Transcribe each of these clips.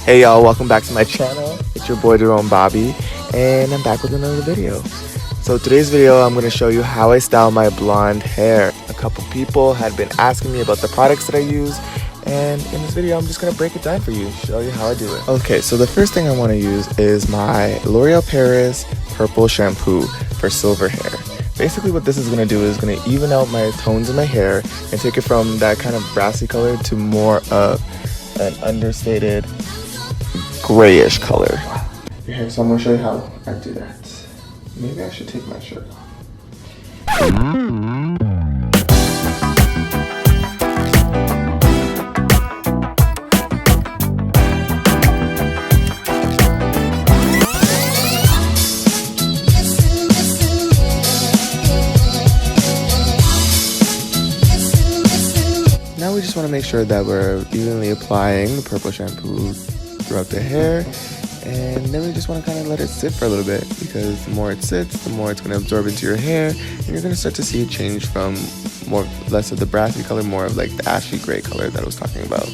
Hey y'all, welcome back to my channel. It's your boy Jerome Bobby, and I'm back with another video. So today's video, I'm going to show you how I style my blonde hair. A couple people had been asking me about the products that I use, and in this video, I'm just going to break it down for you, show you how I do it. Okay, so the first thing I want to use is my L'Oreal Paris Purple Shampoo for silver hair. Basically what this is going to do is going to even out my tones in my hair and take it from that kind of brassy color to more of an understated grayish color. Okay, so I'm going to show you how I do that. Maybe I should take my shirt off. Now we just want to make sure that we're evenly applying the purple shampoo throughout the hair, and then we just want to kind of let it sit for a little bit, because the more it sits, the more it's going to absorb into your hair, and you're going to start to see it change from less of the brassy color, more of like the ashy gray color that I was talking about.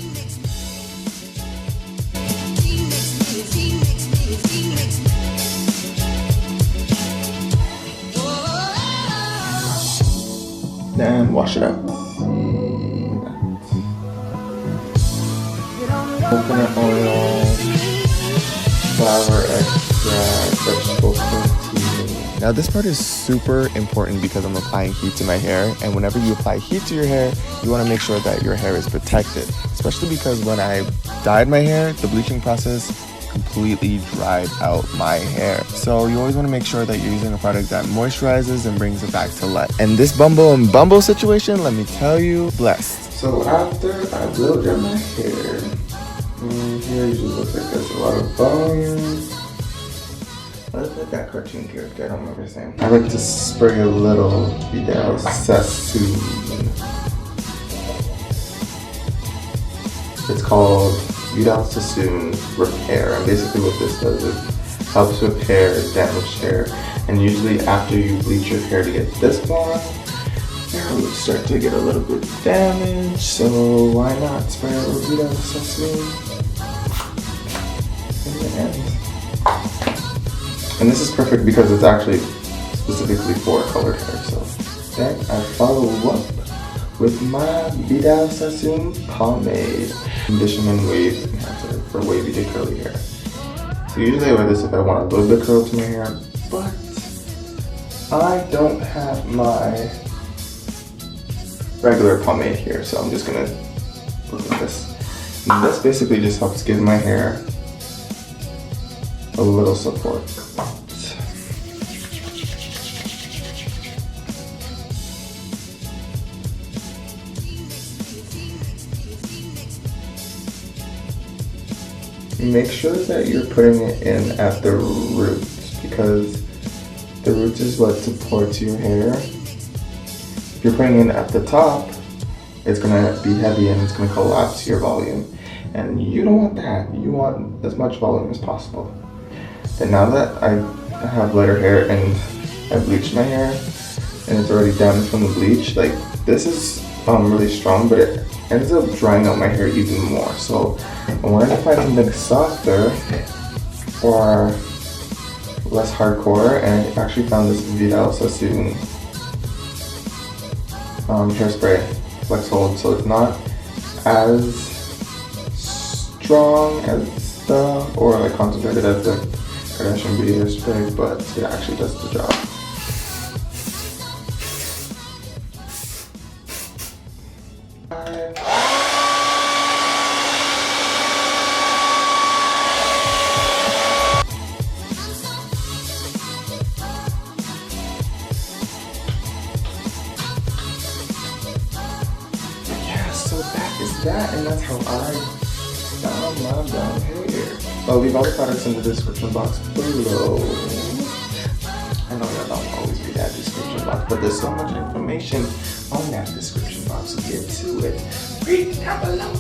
Then wash it out. Coconut oil, flour extract, vegetable protein. Now this part is super important because I'm applying heat to my hair, and whenever you apply heat to your hair, you want to make sure that your hair is protected, especially because when I dyed my hair, the bleaching process completely dried out my hair. So you always want to make sure that you're using a product that moisturizes and brings it back to life. And this Bumble and Bumble situation, let me tell you, blessed. So after I blow dry my hair, here usually looks like there's a lot of volume. What is that cartoon character? I don't remember his name. I like to spray a little Vidal Sassoon. It's called Vidal Sassoon Repair, and basically what this does is helps repair damaged hair. And usually after you bleach your hair to get this blonde, your hair would start to get a little bit damaged, so why not spray a little Vidal Sassoon? And this is perfect because it's actually specifically for colored hair. So then I follow up with my Vidal Sassoon Pomade. Condition and wave for wavy to curly hair. So usually I wear this if I want a little bit curl to my hair, but I don't have my regular pomade here, so I'm just gonna look at this. And this basically just helps give my hair a little support. Make sure that you're putting it in at the roots, because the roots is what supports your hair. If you're putting it at the top, it's gonna be heavy and it's gonna collapse your volume. And you don't want that. You want as much volume as possible. And now that I have lighter hair and I bleached my hair and it's already damaged from the bleach, like this is really strong, but it ends up drying out my hair even more. So I wanted to find something softer or less hardcore, and I actually found this Vidal Sassoon hairspray flex hold. So it's not as strong as or like concentrated as the Kardashian Beauty hairspray, but it actually does the job. So that is that, and that's how I style my blonde hair. I'll leave all the products in the description box below. I know that don't always be that description box, but there's so much information on that description box, so get to it. Read down below.